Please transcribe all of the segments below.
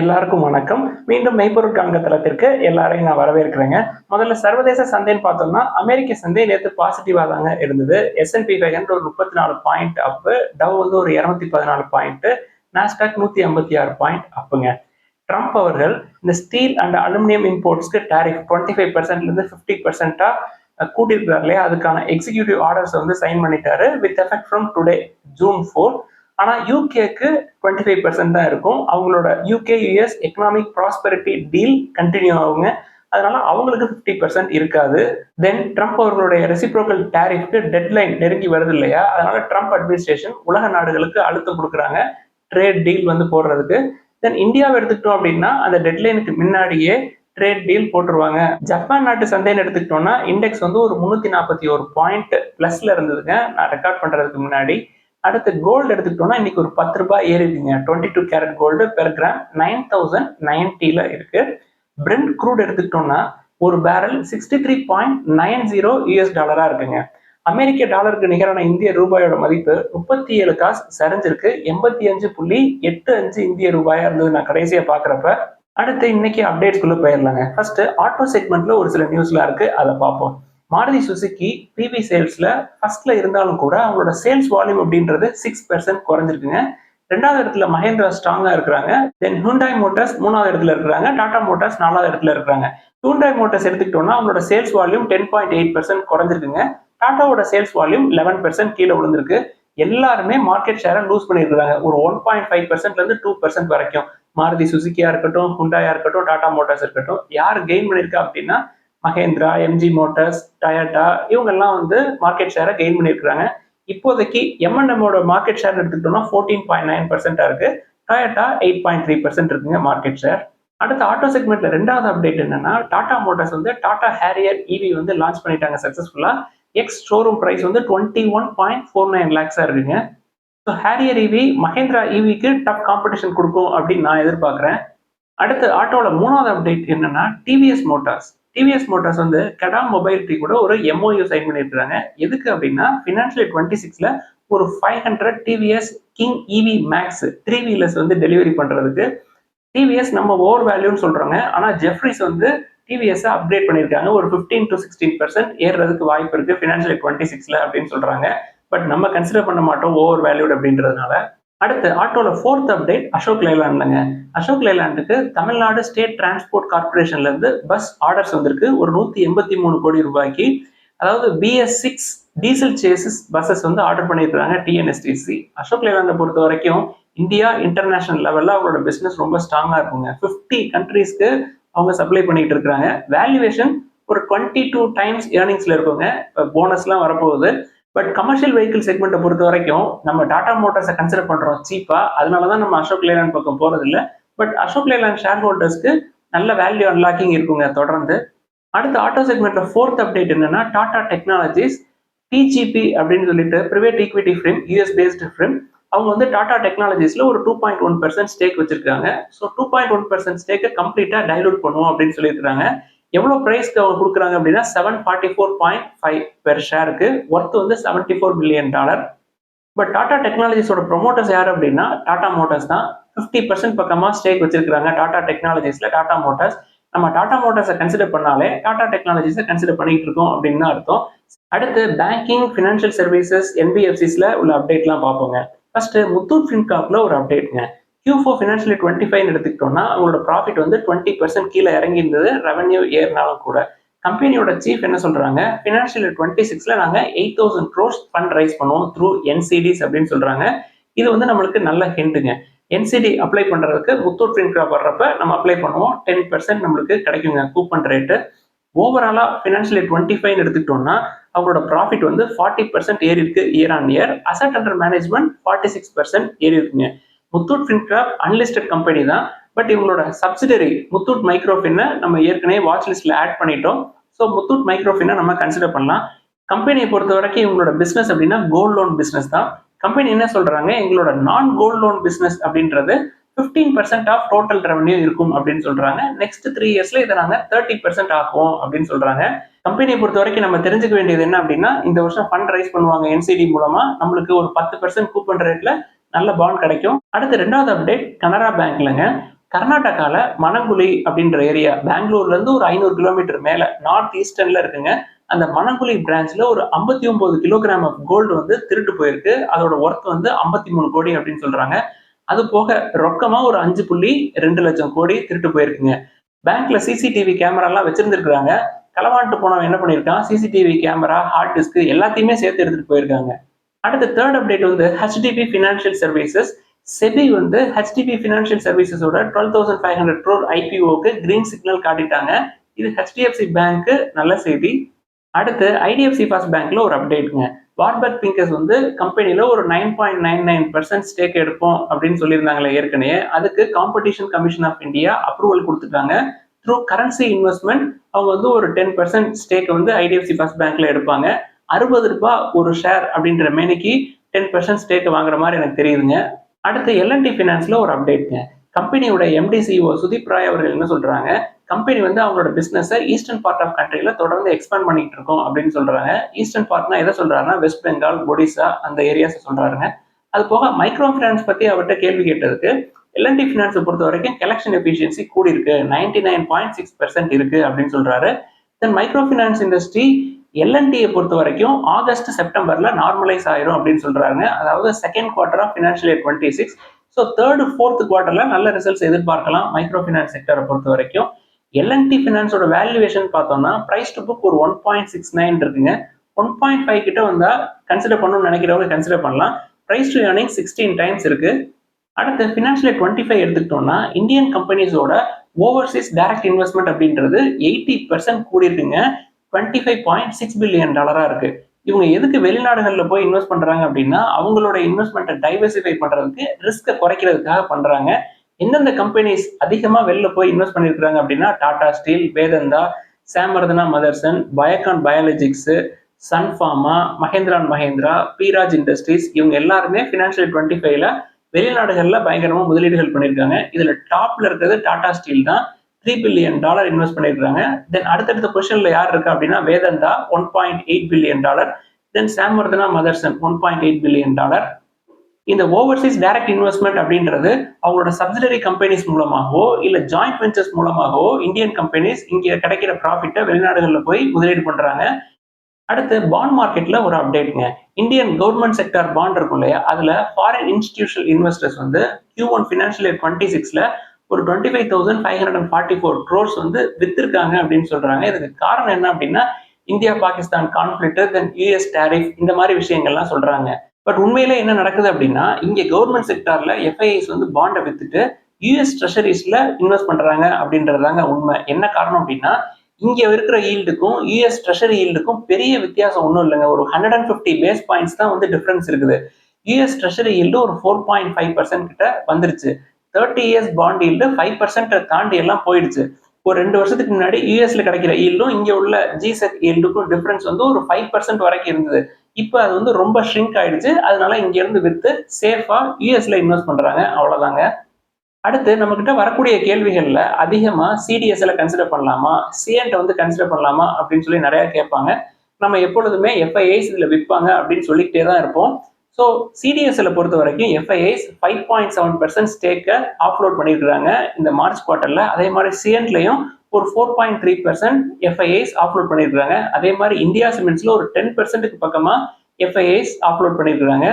எல்லாருக்கும் வணக்கம். மீண்டும் மெய்ப்பொருள் காண்க தளத்திற்கு எல்லாரையும் நான் வரவேற்கிறேங்க. முதல்ல சர்வதேச சந்தைன்னு பார்த்தோம்னா, அமெரிக்க சந்தை நேத்து பாசிட்டிவா தாங்க இருந்தது. S&P 500 ஒரு 34 பாயிண்ட் அப்பு, டவ் வந்து ஒரு 214 பாயிண்ட், நாஸ்டாக் 156 பாயிண்ட் அப்புங்க. ட்ரம்ப் அவர்கள் இந்த ஸ்டீல் அண்ட் அலுமினியம் இம்போர்ட்ஸ்க்கு டாரிஃப் 25%லேருந்து 50%-ஆ கூட்டியிருக்கிறார் இல்லையா, அதுக்கான எக்ஸிக்யூட்டிவ் ஆர்டர்ஸ் வந்து சைன் பண்ணிட்டாரு with effect from today June 4. ஆனா யூகேக்கு 25% தான் இருக்கும். அவங்களோட UK US economic prosperity deal continue ஆகுங்க. அதனால அவங்களுக்கு 50% இருக்காது. தென் ட்ரம்ப் அவர்களுடைய ரெசிப்ரோக்கல் டாரிஃப்க்கு டெட்லைன் நெருங்கி வருது இல்லையா, அதனால ட்ரம்ப் அட்மினிஸ்ட்ரேஷன் உலக நாடுகளுக்கு அழுத்தம் கொடுக்குறாங்க ட்ரேட் டீல் வந்து போடுறதுக்கு. தென் இந்தியாவை எடுத்துக்கிட்டோம் அப்படின்னா அந்த டெட்லைனுக்கு முன்னாடியே ட்ரேட் டீல் போட்டுருவாங்க. ஜப்பான் நாட்டு சந்தைன்னு எடுத்துக்கிட்டோம்னா இண்டெக்ஸ் வந்து ஒரு 341 பாயிண்ட் பிளஸ்ல இருந்ததுங்க நான் ரெக்கார்ட் பண்றதுக்கு முன்னாடி. அடுத்து கோல்டு எடுத்துக்கிட்டோம்னா இன்னைக்கு ஒரு 10 ரூபாய் ஏறி இருக்குங்க. 22 கேரட் கோல்டு பெர் கிராம் 9090ல இருக்கு. பிரெண்ட் க்ரூட் எடுத்துக்கிட்டோம்னா ஒரு பேரல் 63.90 யூஎஸ் டாலரா இருக்குங்க. அமெரிக்க டாலருக்கு நிகரான இந்திய ரூபாயோட மதிப்பு 37 காசு சரிஞ்சிருக்கு. 85.85 இந்திய ரூபாயா இருந்தது நான் கடைசியா பாக்குறப்ப. அடுத்து இன்னைக்கு அப்டேட்ஸ்குள்ள போயிடலாங்க. ஃபர்ஸ்ட் ஆட்டோ செக்மெண்ட்ல ஒரு சில நியூஸ்லாம் இருக்கு, அதை பார்ப்போம். மாருதி சுசுகி பிவி சேல்ஸ்ல ஃபர்ஸ்ட்ல இருந்தாலும் கூட அவங்களோட சேல்ஸ் வால்யூம் அப்படின்றது 6% குறைஞ்சிருக்குங்க. ரெண்டாவது இடத்துல மஹேந்திரா ஸ்ட்ராங்கா இருக்கிறாங்க. தென் ஹூண்டாய் மோட்டார்ஸ் மூணாவது இடத்துல இருக்கிறாங்க. டாடா மோட்டார்ஸ் நாலாவது இடத்துல இருக்கிறாங்க. ஹூண்டாய் மோட்டார்ஸ் எடுத்துக்கிட்டோம்னா அவங்களோட சேல்ஸ் வால்யூம் 10.8% குறைஞ்சிருக்குங்க. டாட்டாவோட சேல்ஸ் வால்யூம் 11% கீழே விழுந்திருக்கு. எல்லாருமே மார்க்கெட் ஷேரை லூஸ் பண்ணிருக்காங்க. ஒரு 1.5%லேருந்து 2% வரைக்கும். மாருதி சுசுகியா இருக்கட்டும், ஹுண்டாயா இருக்கட்டும், டாடா மோட்டார்ஸ் இருக்கட்டும், யார் கெயின் பண்ணியிருக்கா அப்படின்னா மஹேந்திரா, எம்ஜி மோட்டார்ஸ், டயோட்டா இவங்கெல்லாம் வந்து மார்க்கெட் ஷேரை கெயின் பண்ணியிருக்கிறாங்க. இப்போதைக்கு M&Mோட மார்க்கெட் ஷேர் எடுத்துக்கிட்டோம்னா 14.9% இருக்கு. டயோட்டா 8.3% இருக்குங்க மார்க்கெட் ஷேர். அடுத்த ஆட்டோ செக்மெண்ட்ல ரெண்டாவது அப்டேட் என்னன்னா, டாடா மோட்டார்ஸ் வந்து டாடா ஹேரியர் இவி வந்து லான்ச் பண்ணிட்டாங்க சக்சஸ்ஃபுல்லா. எக்ஸ் ஷோரூம் பிரைஸ் வந்து 21.49 லேக்ஸா இருக்குங்க. ஸோ ஹேரியர் இவி மஹேந்திரா இவிக்கு டஃப் காம்படிஷன் கொடுக்கும் அப்படின்னு நான் எதிர்பார்க்குறேன். அடுத்து ஆட்டோவில் மூணாவது அப்டேட் என்னன்னா, டிவிஎஸ் மோட்டார்ஸ் வந்து கெடா மொபைலிட்டி கூட ஒரு எம்ஓயு சைன் பண்ணியிருக்காங்க. எதுக்கு அப்படின்னா ஃபினான்ஷியல் 26ல ஒரு 500 டிவிஎஸ் கிங் இவி மேக்ஸ் 3 வீலர்ஸ் வந்து டெலிவரி பண்றதுக்கு. டிவிஎஸ் நம்ம ஓவர் வேல்யூன்னு சொல்றாங்க, ஆனா ஜெஃப்ரிஸ் வந்து டிவிஎஸ் அப்கிரேட் பண்ணியிருக்காங்க. ஒரு 15 to 16% ஏறுறதுக்கு வாய்ப்பு இருக்கு ஃபினான்ஷியல் 26ல அப்படின்னு சொல்றாங்க. பட் நம்ம கன்சிடர் பண்ண மாட்டோம் ஓவர் வேல்யூட் அப்படின்றதுனால. அடுத்து ஆட்டோல ஃபோர்த் அப்டேட் அசோக் லேலாண்ட்லங்க. அசோக் லேலாண்டுக்கு தமிழ்நாடு ஸ்டேட் டிரான்ஸ்போர்ட் கார்பரேஷன்ல இருந்து பஸ் ஆர்டர்ஸ் வந்திருக்கு ஒரு 183 கோடி ரூபாய்க்கு. அதாவது BS6 டீசல் சேசஸ் பஸ்ஸஸ் வந்து ஆர்டர் பண்ணியிருக்காங்க TNSTC. அசோக் லேலாண்டை பொறுத்த வரைக்கும் இந்தியா இன்டர்நேஷனல் லெவல்ல அவங்களோட பிசினஸ் ரொம்ப ஸ்ட்ராங்கா இருக்குங்க. 50 கண்ட்ரீஸ்க்கு அவங்க சப்ளை பண்ணிட்டு இருக்காங்க. வேல்யூவேஷன் ஒரு 22 டைம்ஸ் ஏர்னிங்ஸ்ல இருக்குங்க. போனஸ்லாம் வரப்போகுது. பட் கமர்ஷியல் வெஹிக்கிள் செக்மெண்ட்டை பொறுத்த வரைக்கும் நம்ம டாடா மோட்டார்ஸை கன்சிடர் பண்றோம் சீப்பா, அதனால தான் நம்ம அசோக் லேலாண்ட் பக்கம் போறது இல்லை. பட் அசோக் லேலாண்ட் ஷேர் ஹோல்டர்ஸ்க்கு நல்ல வேல்யூ அன்லாக்கிங் இருக்குங்க தொடர்ந்து. அடுத்த ஆட்டோ செக்மெண்ட்ல ஃபோர்த் அப்டேட் என்னன்னா, டாடா டெக்னாலஜிஸ் TGP அப்படின்னு சொல்லிட்டு பிரைவேட் ஈக்விட்டி ஃபிரிம், யூஎஸ் பேஸ்டு ஃபிரிம், அவங்க வந்து டாடா டெக்னாலஜிஸ்ல ஒரு 2.1% ஸ்டேக் வச்சிருக்காங்க. ஸோ 2.1% ஸ்டேக்கை கம்ப்ளீட்டா டைலூட் பண்ணுவோம் அப்படின்னு சொல்லியிருக்காங்க. எவ்வளவு பிரைஸ்க்கு அவங்க கொடுக்குறாங்க அப்படின்னா 744.5 பெர் ஷேருக்கு, ஒர்த் வந்து $74 மில்லியன். பட் டாடா டெக்னாலஜிஸோட ப்ரொமோட்டர்ஸ் யார் அப்படின்னா டாடா மோட்டார்ஸ் தான். 50% பக்கமா ஸ்டேக் வச்சிருக்காங்க டாடா டெக்னாலஜிஸ்ல டாடா மோட்டார்ஸ். நம்ம டாடா மோட்டார்ஸை கன்சிடர் பண்ணாலே டாடா டெக்னாலஜிஸை கன்சிடர் பண்ணிட்டு இருக்கோம் அப்படின்னு தான் அர்த்தம். அடுத்து பேங்கிங், ஃபினான்ஷியல் சர்வீசஸ், NBFCஸ்ல உள்ள அப்டேட்லாம் பார்ப்போங்க. ஃபர்ஸ்ட் முத்தூட் ஃபின்கார்ப்ல ஒரு அப்டேட்ங்க. Q4 ஃபினான்ஷியல் 25 எடுத்துக்கிட்டோம்னா அவங்களோட ப்ராஃபிட் வந்து 20% கீழே இறங்கி இருந்தது, ரெவன்யூ ஏறினாலும் கூட. கம்பெனியோட சீஃப் என்ன சொல்றாங்க, ஃபினான்ஷியல் 26ல நாங்க 8,000 crores ஃபண்ட் ரைஸ் பண்ணுவோம் த்ரூ NCDs அப்படின்னு சொல்றாங்க. இது வந்து நம்மளுக்கு நல்ல ஹிண்ட்டுங்க. NCD அப்ளை பண்றதுக்கு முத்தூட் ஃபின்கார்ப் வர்றப்ப நம்ம அப்ளை பண்ணுவோம். 10% நம்மளுக்கு கிடைக்குங்க கூப்பன் ரேட்டு. ஓவராலா ஃபினான்ஷியல் 25 எடுத்துக்கிட்டோம்னா அவங்களோட ப்ராஃபிட் வந்து 40% ஏறி இருக்கு year on year. Asset under management 46% ஏறி இருக்குங்க. முத்தூட் ஃபின்கார்ப் அன்லிஸ்டட் கம்பெனி தான். பட் இவங்களோட சப்சிடரி முத்தூட் மைக்ரோஃபினை நம்ம ஏற்கனவே வாட்ச் லிஸ்ட்ல ஆட் பண்ணிட்டோம். ஸோ முத்தூட் மைக்ரோஃபினை நம்ம கன்சிடர் பண்ணலாம். கம்பெனியை பொறுத்த வரைக்கும் இவங்களோட பிசினஸ் அப்படின்னா கோல்ட் லோன் பிசினஸ் தான். கம்பெனி என்ன சொல்றாங்க, எங்களோட நான் கோல்ட் லோன் பிசினஸ் அப்படின்றது 15% ஆஃப் டோட்டல் ரெவன்யூ இருக்கும் அப்படின்னு சொல்றாங்க. நெக்ஸ்ட் 3 இயர்ஸ்ல இதை நாங்க 30% ஆக்குவோம் அப்படின்னு சொல்றாங்க. கம்பெனியை பொறுத்த வரைக்கும் நம்ம தெரிஞ்சுக்க வேண்டியது என்ன அப்படின்னா, இந்த வருஷம் ஃபண்ட் ரைஸ் பண்ணுவாங்க NCD மூலமா. நம்மளுக்கு ஒரு 10% கூப்பன் ரேட்ல நல்ல பாண்ட் கிடைக்கும். அடுத்து ரெண்டாவது அப்டேட் கனரா பேங்க்லங்க. கர்நாடகால மணங்குளி அப்படின்ற ஏரியா பெங்களூர்ல இருந்து ஒரு 500 கிலோமீட்டர் மேல நார்த் ஈஸ்டர்ன்ல இருக்குங்க. அந்த மணங்குளி பிரான்ச்ல ஒரு 59 கிலோகிராம் ஆஃப் கோல்டு வந்து திருட்டு போயிருக்கு. அதோட ஒர்த் வந்து 53 கோடி அப்படின்னு சொல்றாங்க. அது போக ரொக்கமா ஒரு 5.2 லட்சம் கோடி திருட்டு போயிருக்குங்க. பேங்க்ல சிசிடிவி கேமரா எல்லாம் வச்சிருந்திருக்காங்க. களவாண்டு போனவன் என்ன பண்ணிருக்கான், சிசிடிவி கேமரா, ஹார்ட் டிஸ்க் எல்லாத்தையுமே சேர்த்து எடுத்துட்டு போயிருக்காங்க. அடுத்த தேர்ட் அப்டேட் வந்து ஹெச்டிபி ஃபினான்ஷியல் சர்வீசஸ். செபி வந்து ஹெச்டிபி ஃபினான்ஷியல் சர்வீசஸோட 12,500 crore ஐபிஓக்கு கிரீன் சிக்னல் காட்டிட்டாங்க. இது ஹெச்டிஎஃப்சி பேங்க்கு நல்ல செய்தி. அடுத்து ஐடிஎஃப்சி ஃபர்ஸ்ட் பேங்க்ல ஒரு அப்டேட்டுங்க. வார்பர்க் பிங்கர்ஸ் வந்து கம்பெனில ஒரு 9.99% ஸ்டேக் எடுப்போம் அப்படின்னு சொல்லியிருந்தாங்களே ஏற்கனவே. அதுக்கு competition commission of India approval கொடுத்துட்டாங்க. த்ரூ கரன்சி இன்வெஸ்ட்மெண்ட் அவங்க வந்து ஒரு 10% ஸ்டேக் வந்து ஐடிஎஃப்சி ஃபர்ஸ்ட் பேங்க்ல எடுப்பாங்க. 60 ரூபாய் ஒரு ஷேர் அப்படின்ற மேனிக்கு 10% ஸ்டேக் வாங்குற மாதிரி எனக்கு தெரியுதுங்க. அடுத்து எல்என்டி ஃபினான்ஸ்ல ஒரு அப்டேட்ங்க. கம்பெனியோட எம்டி சிஓ சுதீப் ராய் அவர்கள் என்ன சொல்றாங்க, கம்பெனி வந்து அவங்களோட பிசினஸை ஈஸ்டர்ன் பார்ட் ஆஃப் கண்ட்ரில தொடர்ந்து எக்ஸ்பேண்ட் பண்ணிட்டு இருக்கோம் அப்படின்னு சொல்றாங்க. ஈஸ்டர்ன் பார்ட்னா எதை சொல்றாருன்னா வெஸ்ட் பெங்கால், ஒடிசா அந்த ஏரியாஸ் சொல்றாருங்க. அது போக மைக்ரோ ஃபினான்ஸ் பத்தி அவர்கிட்ட கேள்வி கேட்டதுக்கு எல்என்டி ஃபினான்ஸை பொறுத்த வரைக்கும் கலெக்ஷன் எஃபிஷியன்சி கூடி இருக்கு, 99.6% இருக்கு அப்படின்னு சொல்றாரு. தென் மைக்ரோ ஃபினான்ஸ் இண்டஸ்ட்ரி எல்என்டியை பொறுத்த வரைக்கும் ஆகஸ்ட் செப்டம்பர்ல நார்மலைஸ் ஆயிரும் அப்படின்னு சொல்றாங்க. அதாவது second quarter of financial year 26. So third fourth குவார்டர்ல நல்ல ரிசல்ட்ஸ் எதிர்பார்க்கலாம் மைக்ரோ ஃபினான்ஸ் செக்டரை பொறுத்த வரைக்கும். எல்என்டி ஃபினான்ஸோட வேல்யூவேஷன் பார்த்தோம்னா பிரைஸ் டு புக் ஒரு 1.69 இருக்குங்க. 1.5 கிட்ட வந்தா கன்சிடர் பண்ணணும்னு நினைக்கிறவங்க கன்சிடர் பண்ணலாம். பிரைஸ் டு ஏர்னிங் 16 டைம்ஸ் இருக்கு. அடுத்து ஃபினான்ஷியல் இயர் 25 எடுத்துக்கிட்டோம்னா இந்தியன் கம்பெனிஸோட ஓவர்சீஸ் டைரக்ட் இன்வெஸ்ட்மெண்ட் அப்படின்றது 80% கூடி இருக்குங்க. $25.6 பில்லியன் இருக்கு. இவங்க எதுக்கு வெளிநாடுகள்ல போய் இன்வெஸ்ட் பண்றாங்க அப்படின்னா அவங்களோட இன்வெஸ்ட்மெண்ட்டை டைவர்சிஃபை பண்றதுக்கு ரிஸ்கை குறைக்கிறதுக்காக பண்றாங்க. எந்தெந்த கம்பெனிஸ் அதிகமா வெளில போய் இன்வெஸ்ட் பண்ணிருக்காங்க அப்படின்னா டாடா ஸ்டீல், வேதந்தா, சாமர்தனா மதர்சன், பயோகான் பயாலஜிக்ஸ், சன் ஃபார்மா, மஹேந்திரா அண்ட் மஹேந்திரா, பீராஜ் இண்டஸ்ட்ரீஸ் இவங்க எல்லாருமே ஃபினான்ஷியல் 25ல வெளிநாடுகள்ல பயங்கரமா முதலீடுகள் பண்ணியிருக்காங்க. இதுல டாப்ல இருக்கிறது டாடா ஸ்டீல் தான். $3 பில்லியன் இன்வெஸ்ட் பண்ணிருக்காங்க. தென் அடுத்தடுத்த பொசிஷன்ல யார் இருக்கு அப்படின்னா வேதந்தா $1.8 பில்லியன், தென் சாமர்தனா மதர்சன் $1.8 பில்லியன். இந்த ஓவர்சீஸ் டைரக்ட் இன்வெஸ்ட்மெண்ட் அப்படின்றது அவங்களோட சப்சிடரி கம்பெனிஸ் மூலமாகவோ இல்ல ஜாயிண்ட் வெஞ்சர்ஸ் மூலமாகவோ இந்தியன் கம்பெனிஸ் இங்க கிடைக்கிற ப்ராஃபிட்டை வெளிநாடுகள்ல போய் முதலீடு பண்றாங்க. அடுத்து பாண்ட் மார்க்கெட்ல ஒரு அப்டேட்ங்க. இந்தியன் கவர்மெண்ட் செக்டார் பாண்ட் இருக்கும் இல்லையா, அதுல ஃபாரின் இன்ஸ்டிடியூஷனல் இன்வெஸ்டர்ஸ் வந்து Q1 ஃபினான்ஷியல் இயர் 26ல ஒரு 25,544 crores வந்து வித்திருக்காங்க அப்படின்னு சொல்றாங்க. இதுக்கு காரணம் என்ன அப்படின்னா இந்தியா பாகிஸ்தான் கான்ஃபிளிக்ட், தென் யூஎஸ் டேரிஃப் இந்த மாதிரி விஷயங்கள்லாம் சொல்றாங்க. பட் உண்மையில என்ன நடக்குது அப்படின்னா இங்க கவர்மெண்ட் செக்டார்ல எஃப்ஐஐஸ் வந்து பாண்டை வித்துட்டு யூஎஸ் ட்ரெஷரிஸ்ல இன்வெஸ்ட் பண்றாங்க அப்படின்றதாங்க உண்மை. என்ன காரணம் அப்படின்னா இங்க இருக்கிற ஈல்டுக்கும் யூஎஸ் ட்ரெஷரி ஈல்டுக்கும் பெரிய வித்தியாசம் ஒன்றும் இல்லைங்க. ஒரு 150 பேஸ் பாயிண்ட்ஸ் தான் வந்து டிஃபரன்ஸ் இருக்குது. யூஎஸ் ட்ரெஷரி ஈல்டு ஒரு 4.5% கிட்ட வந்துருச்சு. 30 இயர்ஸ் பாண்ட் ஈல்டு 5% தாண்டி எல்லாம் போயிடுச்சு. ஒரு 2 வருஷத்துக்கு முன்னாடி யூஎஸ்ல கிடைக்கிற ஈல்டும் இங்க உள்ள ஜிசெட் ஈல்டுக்கும் டிஃபரன்ஸ் வந்து ஒரு 5% வரைக்கும் இருந்தது. இப்போ அது வந்து ரொம்ப ஷ்ரிங்க் ஆயிடுச்சு. அதனால இங்க இருந்து வித்து சேஃபா யூஎஸ்ல இன்வெஸ்ட் பண்றாங்க. அவ்வளவுதாங்க. அடுத்து நம்ம கிட்ட வரக்கூடிய கேள்விகள்ல அதிகமா சிடிஎஸ்ல கன்சிடர் பண்ணலாமா, சிஎன்ட வந்து கன்சிடர் பண்ணலாமா அப்படின்னு சொல்லி நிறைய கேட்பாங்க. நம்ம எப்பொழுதுமே எஃப்ஐஐஸ் இதுல விற்பாங்க அப்படின்னு சொல்லிக்கிட்டே தான் இருப்போம். ஸோ சிடிஎஸ்ல பொறுத்த வரைக்கும் எஃப்ஐஐஸ் 5.7% ஸ்டேக்கை ஆஃப்லோட் பண்ணியிருக்காங்க இந்த மார்ச் குவார்டர்ல. அதே மாதிரி சிஎன்ட்லையும் ஒரு 4.3% எஃப்ஐஐஸ் ஆஃப்லோட் பண்ணியிருக்காங்க. அதே மாதிரி இந்தியா சிமெண்ட்ஸ்ல ஒரு 10%க்கு பக்கமா எஃப்ஐஐஸ் ஆஃப்லோட் பண்ணியிருக்காங்க.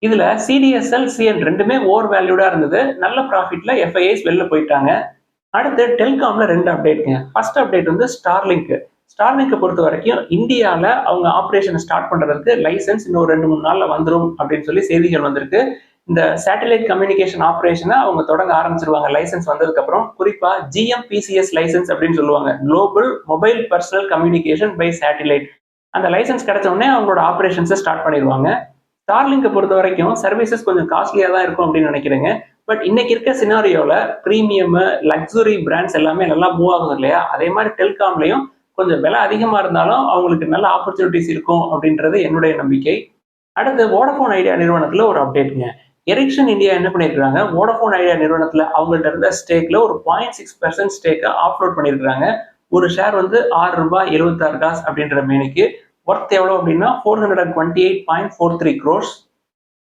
இதுல சிடிஎஸ்எல், சிஎன் ரெண்டுமே ஓவர் வேல்யூடா இருந்தது. நல்ல ப்ராஃபிட்ல எஃப்ஐஐஸ் வெளில போயிட்டாங்க. அடுத்து டெலிகாம்ல 2 அப்டேட்ங்க. ஃபர்ஸ்ட் அப்டேட் வந்து ஸ்டார்லிங்க். ஸ்டார்லிங்கை பொறுத்த வரைக்கும் இந்தியாவில் அவங்க ஆப்ரேஷன் ஸ்டார்ட் பண்றதுக்கு லைசன்ஸ் இன்னும் 2-3 நாள்ல வந்துடும் அப்படின்னு சொல்லி செய்திகள் வந்திருக்கு. இந்த சேட்டலைட் கம்யூனிகேஷன் ஆப்ரேஷனை அவங்க தொடங்க ஆரம்பிச்சிருவாங்க லைசன்ஸ் வந்ததுக்கு அப்புறம். குறிப்பா GMPCS லைசன்ஸ் அப்படின்னு சொல்லுவாங்க, global mobile personal communication by satellite. அந்த லைசன்ஸ் கிடைச்ச உடனே அவங்களோட ஆப்ரேஷன்ஸை ஸ்டார்ட் பண்ணிடுவாங்க. ஸ்டார்லிங்கை பொறுத்த வரைக்கும் சர்வீசஸ் கொஞ்சம் காஸ்ட்லியா தான் இருக்கும் அப்படின்னு நினைக்கிறேங்க. பட் இன்னைக்கு இருக்க சினாரியோல பிரீமியம் லக்ஸுரி பிராண்ட்ஸ் எல்லாமே நல்லா மூவ் ஆகுது இல்லையா, அதே மாதிரி டெலிகாம்லையும் கொஞ்சம் விலை அதிகமா இருந்தாலும் அவங்களுக்கு நல்ல ஆப்பர்ச்சுனிட்டிஸ் இருக்கும் அப்படின்றது என்னுடைய நம்பிக்கை. அடுத்து வோடஃபோன் ஐடியா நிறுவனத்துல ஒரு அப்டேட்ங்க. எரிக்சன் இந்தியா என்ன பண்ணிருக்காங்க, வோடஃபோன் ஐடியா நிறுவனத்துல அவங்கள்ட்ட இருந்த ஸ்டேக்ல ஒரு 0.6% ஸ்டேக்கை ஆஃப்லோட் பண்ணிருக்காங்க. ஒரு ஷேர் வந்து ₹6.76 அப்படின்ற மேனிக்கு. ஒர்த் எவ்வளவு அப்படின்னா 428.43 crores.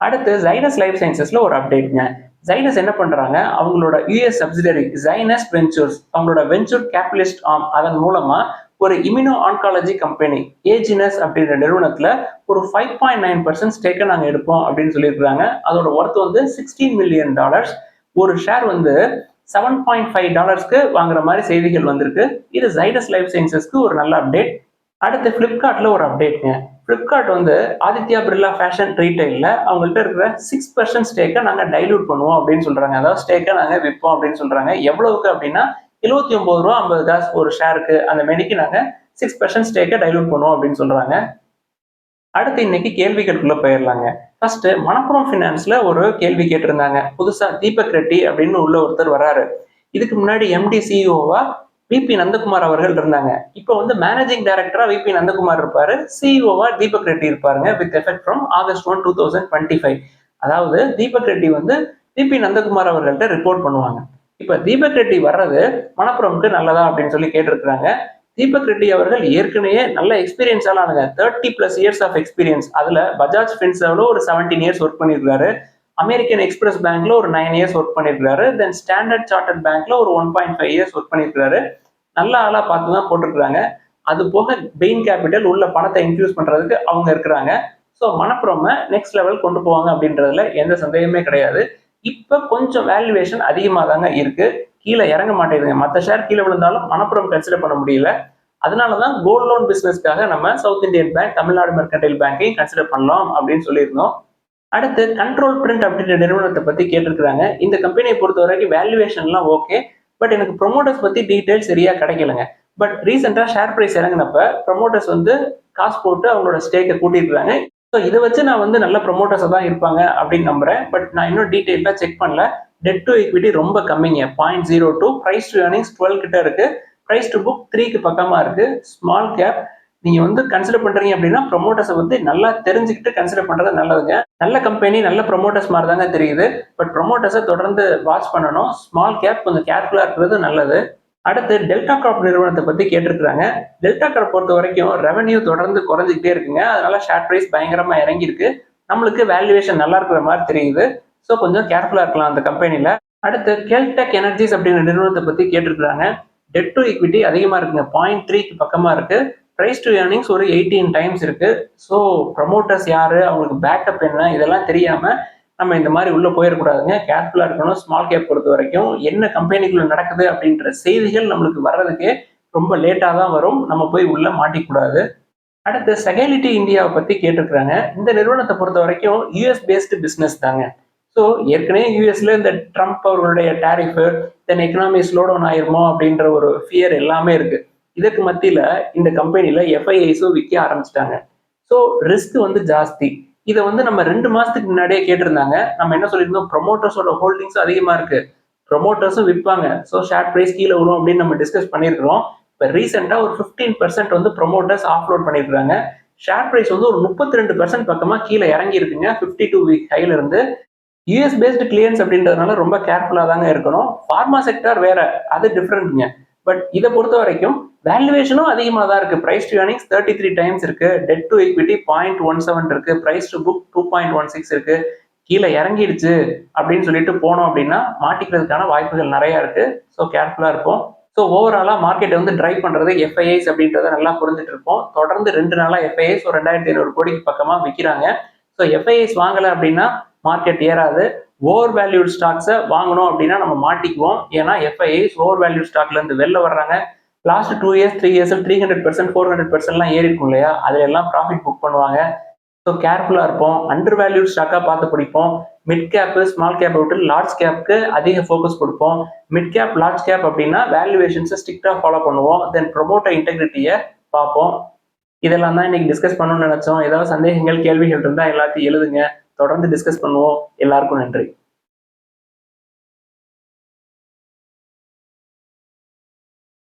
அடுத்து ஜைடஸ் லைஃப் சயின்சஸ்ல ஒரு அப்டேட்ங்க. ஜைனஸ் என்ன பண்றாங்க, அவங்களோட யூஎஸ் சப்சிடரி ஜைனஸ் வெஞ்சர்ஸ், அவங்களோட வெஞ்சர் கேபிட்டலிஸ்ட் ஆர்ம், அதன் மூலமா ஒரு இம்யூனோ ஆன்காலஜி கம்பெனி ஏஜினஸ் அப்படின்ற நிறுவனத்துல ஒரு 5.9% ஸ்டேக்கை நாங்க எடுப்போம் அப்படின்னு சொல்லியிருக்காங்க. அதோட ஒர்த் வந்து $16 மில்லியன். ஒரு ஷேர் வந்து $7.5 வாங்குற மாதிரி செய்திகள் வந்திருக்கு. இது ஜைடஸ் லைஃப் சயின்சஸ்க்கு ஒரு நல்ல அப்டேட். அடுத்து பிளிப்கார்ட்ல ஒரு அப்டேட்ங்க. பிளிப்கார்ட் வந்து ஆதித்யா பிர்லா ஃபேஷன் ரீட்டைல்ல அவங்கள்ட்ட இருக்கிற 6% ஸ்டேக்கை நாங்க டைல்யூட் பண்ணுவோம் அப்படின்னு சொல்றாங்க. அதாவது ஸ்டேக்கை நாங்க விற்போம் அப்படின்னு சொல்றாங்க. எவ்வளவுக்கு அப்படின்னா ₹79.50 ஒரு ஷேருக்கு, அந்த மெனிக்கு நாங்க 6% ஸ்டேக்கை டைல்யூட் பண்ணுவோம் அப்படின்னு சொல்றாங்க. அடுத்து இன்னைக்கு கேள்விகளுக்குள்ள போயிடலாங்க. ஃபர்ஸ்ட் மணப்புரம் ஃபினான்ஸ்ல ஒரு கேள்வி கேட்டிருந்தாங்க. புதுசா தீபக் ரெட்டி அப்படின்னு உள்ள ஒருத்தர் வராரு. இதுக்கு முன்னாடி எம்டி சிஇஓவா விபி நந்தகுமார் அவர்கள் இருந்தாங்க. இப்போ வந்து மேனேஜிங் டைரக்டரா விபி நந்தகுமார் இருப்பாரு, சிஇஓவா தீபக் ரெட்டி இருப்பாருங்க. With effect from August 1, 2025. அதாவது தீபக் ரெட்டி வந்து விபி நந்தகுமார் அவர்கள்ட்ட ரிப்போர்ட் பண்ணுவாங்க. இப்ப தீபக் ரெட்டி வர்றது மணப்புரம்க்கு நல்லதா அப்படின்னு சொல்லி கேட்டிருக்கிறாங்க. தீபக் ரெட்டி அவர்கள் ஏற்கனவே நல்ல எக்ஸ்பீரியன்ஸால ஆனுங்க. 30+ இயர்ஸ் ஆஃப் எக்ஸ்பீரியன்ஸ். அதுல பஜாஜ் ஃபின்சர்வ்ல ஒரு 17 இயர்ஸ் ஒர்க் பண்ணியிருக்காரு. அமெரிக்கன் எக்ஸ்பிரஸ் பேங்க்ல ஒரு 9 இயர்ஸ் ஒர்க் பண்ணியிருக்காரு. தென் ஸ்டாண்டர்ட் சார்ட்டர்ட் பேங்க்ல ஒரு 1.5 இயர்ஸ் ஒர்க் பண்ணியிருக்காரு. நல்ல ஆளா பார்த்து தான் போட்டிருக்காங்க. அது போக பெயின் கேபிட்டல் உள்ள பணத்தை இன்ஃபியூஸ் பண்றதுக்கு அவங்க இருக்கிறாங்க. ஸோ மணப்புரம் நெக்ஸ்ட் லெவல் கொண்டு போவாங்க அப்படின்றதுல எந்த சந்தேகமே கிடையாது. இப்ப கொஞ்சம் வேல்யூவேஷன் அதிகமாக தாங்க இருக்கு. கீழே இறங்க மாட்டேங்குதுங்க. மற்ற ஷேர் கீழே விழுந்தாலும் மணப்புரம் கன்சிடர் பண்ண முடியல. அதனாலதான் கோல்ட் லோன் பிசினஸ்க்காக நம்ம South Indian bank, Tamil Nadu mercantile பேங்கையும் கன்சிடர் பண்ணலாம் அப்படின்னு சொல்லியிருந்தோம். அடுத்து கண்ட்ரோல் பிரிண்ட் அப்படின்ற நிறுவனத்தை பத்தி கேட்டிருக்கிறாங்க. இந்த கம்பெனியை பொறுத்த வரைக்கும் வேல்யூவேஷன்லாம் ஓகே, பட் எனக்கு ப்ரொமோட்டர்ஸ் பத்தி டீடைல்ஸ் சரியா கிடைக்கலங்க. பட் ரீசெண்டா ஷேர் பிரைஸ் இறங்கினப்ப ப்ரொமோட்டர்ஸ் வந்து காசு போட்டு அவங்களோட ஸ்டேக்கை கூட்டியிருக்காங்க. ஸோ இதை வச்சு நான் வந்து நல்ல ப்ரொமோட்டர்ஸை தான் இருப்பாங்க அப்படின்னு நம்புறேன். பட் நான் இன்னும் டீடைல்டா செக் பண்ணல. டெட் டு ஈக்விட்டி ரொம்ப கம்மிங்க, 0.02. பிரைஸ் டு ஏர்னிங்ஸ் 12 கிட்ட இருக்கு. பிரைஸ் டு புக் 3க்கு பக்கமா இருக்கு. Small cap. நீங்க வந்து கன்சிடர் பண்றீங்க அப்படின்னா ப்ரொமோட்டர்ஸை பத்தி நல்லா தெரிஞ்சுக்கிட்டு கன்சிடர் பண்றது நல்லதுங்க. நல்ல கம்பெனி, நல்ல ப்ரொமோட்டர்ஸ் மாதிரி தாங்க தெரியுது. பட் ப்ரொமோட்டர்ஸை தொடர்ந்து வாட்ச் பண்ணணும். ஸ்மால் கேப் கொஞ்சம் கேர்ஃபுல்லா இருக்கிறது நல்லது. அடுத்து டெல்டா கிராப் நிறுவனத்தை பத்தி கேட்டிருக்காங்க. டெல்டா கிராப் பொறுத்த வரைக்கும் ரெவன்யூ தொடர்ந்து குறைஞ்சிக்கிட்டே இருக்குங்க. அதனால ஷேர் பிரைஸ் பயங்கரமா இறங்கி இருக்கு. நம்மளுக்கு வேல்யூவேஷன் நல்லா இருக்கிற மாதிரி தெரியுது. ஸோ கொஞ்சம் கேர்ஃபுல்லா இருக்கலாம் அந்த கம்பெனில. அடுத்து கெல்டெக் எனர்ஜிஸ் அப்படிங்கிற நிறுவனத்தை பத்தி கேட்டிருக்காங்க. டெட் டு ஈக்விட்டி அதிகமா இருக்குங்க, 0.3க்கு பக்கமா இருக்கு. பிரைஸ் டு ஏர்னிங்ஸ் ஒரு 18 டைம்ஸ் இருக்கு. ஸோ ப்ரமோட்டர்ஸ் யாரு, அவங்களுக்கு பேக்கப் என்ன, இதெல்லாம் தெரியாம நம்ம இந்த மாதிரி உள்ள போயிடக்கூடாதுங்க. கேர்ஃபுல்லா இருக்கணும். ஸ்மால் கேப் பொறுத்த வரைக்கும் என்ன கம்பெனிக்குள்ள நடக்குது அப்படின்ற செய்திகள் நம்மளுக்கு வர்றதுக்கே ரொம்ப லேட்டா தான் வரும். நம்ம போய் உள்ள மாட்டிக்கூடாது. அடுத்து செகலிட்டி இந்தியாவை பத்தி கேட்டிருக்கிறாங்க. இந்த நிறுவனத்தை பொறுத்த வரைக்கும் யூஎஸ் பேஸ்டு பிசினஸ் தாங்க. ஸோ ஏற்கனவே யூஎஸ்ல இந்த ட்ரம்ப் அவர்களுடைய டேரிஃப், தென் எக்கனாமி ஸ்லோ டவுன் ஆயிருமோ அப்படின்ற ஒரு ஃபியர் எல்லாமே இருக்கு. இதுக்கு மத்தியில இந்த கம்பெனில எஃப்ஐஐஸும் விற்க ஆரம்பிச்சிட்டாங்க. ஸோ ரிஸ்க் வந்து ஜாஸ்தி. இதை வந்து நம்ம 2 மாசத்துக்கு முன்னாடியே கேட்டிருந்தாங்க. நம்ம என்ன சொல்லியிருந்தோம், ப்ரொமோட்டர்ஸோட ஹோல்டிங்ஸும் அதிகமா இருக்கு, ப்ரொமோட்டர்ஸும் விற்பாங்க, ஸோ ஷேர் பிரைஸ் கீழே வரும் அப்படின்னு நம்ம டிஸ்கஸ் பண்ணியிருக்கிறோம். இப்போ ரீசெண்டா ஒரு 15% வந்து ப்ரொமோட்டர்ஸ் ஆஃப்லோட் பண்ணியிருக்காங்க. ஷேர் பிரைஸ் வந்து ஒரு 32% பக்கமா கீழே இறங்கி இருக்குங்க 52 வீக் ஹைல இருந்து. யூஎஸ் பேஸ்டு கிளியன்ஸ் அப்படின்றதுனால ரொம்ப கேர்ஃபுல்லா தாங்க இருக்கணும். ஃபார்மா செக்டர் வேற, அது டிஃப்ரெண்ட்ங்க. பட் இதை பொறுத்த வரைக்கும் வேல்யூவேஷனும் அதிகமாக தான் இருக்கு. பிரைஸ் டு ஏர்னிங்ஸ் 33 டைம்ஸ் இருக்கு. டெட் டு ஈக்விட்டி 0.17 இருக்கு. பிரைஸ் டு புக் 2.16 இருக்கு. கீழே இறங்கிடுச்சு அப்படின்னு சொல்லிட்டு போனோம் அப்படின்னா மாட்டிக்கிறதுக்கான வாய்ப்புகள் நிறைய இருக்கு. ஸோ கேர்ஃபுல்லா இருக்கும். ஸோ ஓவராலா மார்க்கெட்டை வந்து டிரைவ் பண்றது எஃப்ஐஐஸ் அப்படின்றத நல்லா புரிஞ்சுட்டு இருப்போம். தொடர்ந்து 2 நாளா எஃப்ஐஐஸ் ஒரு 2500 கோடிக்கு பக்கமா விற்கிறாங்க. ஸோ எஃப்ஐஐஸ் வாங்கலை அப்படின்னா மார்க்கெட் ஏறாது. ஓவர் வேல்யூட் ஸ்டாக்ஸை வாங்கணும் அப்படின்னா நம்ம மாட்டிக்குவோம். ஏன்னா எஃப்ஐஐஸ் ஓவர் வேல்யூட் ஸ்டாக்ல இருந்து வெளில வர்றாங்க. லாஸ்ட் 2 இயர்ஸ் 3 இயர்ஸ் 300% 400%லாம் ஏறி இருக்கும் இல்லையா, அதுல எல்லாம் ப்ராஃபிட் புக் பண்ணுவாங்க. ஸோ கேர்ஃபுல்லா இருப்போம். அண்டர் வேல்யூட் ஸ்டாக்கா பார்த்து பிடிப்போம். மிட் கேப், ஸ்மால் கேப் விட்டு லார்ஜ் கேப்க்கு அதிக ஃபோக்கஸ் கொடுப்போம். மிட் கேப், லார்ஜ் கேப் அப்படின்னா வேல்யூவேஷன்ஸை ஸ்ட்ரிக்டா ஃபாலோ பண்ணுவோம். தென் ப்ரொமோட்டர் இன்டெகிரிட்டியை பார்ப்போம். இதெல்லாம் தான் இன்னைக்கு டிஸ்கஸ் பண்ணணும்னு நினைச்சோம். ஏதாவது சந்தேகங்கள், கேள்விகள் இருந்தால் எல்லாத்தையும் எழுதுங்க. தொடர்ந்து டிஸ்கஸ் பண்ணுவோம். எல்லாருக்கும் நன்றி.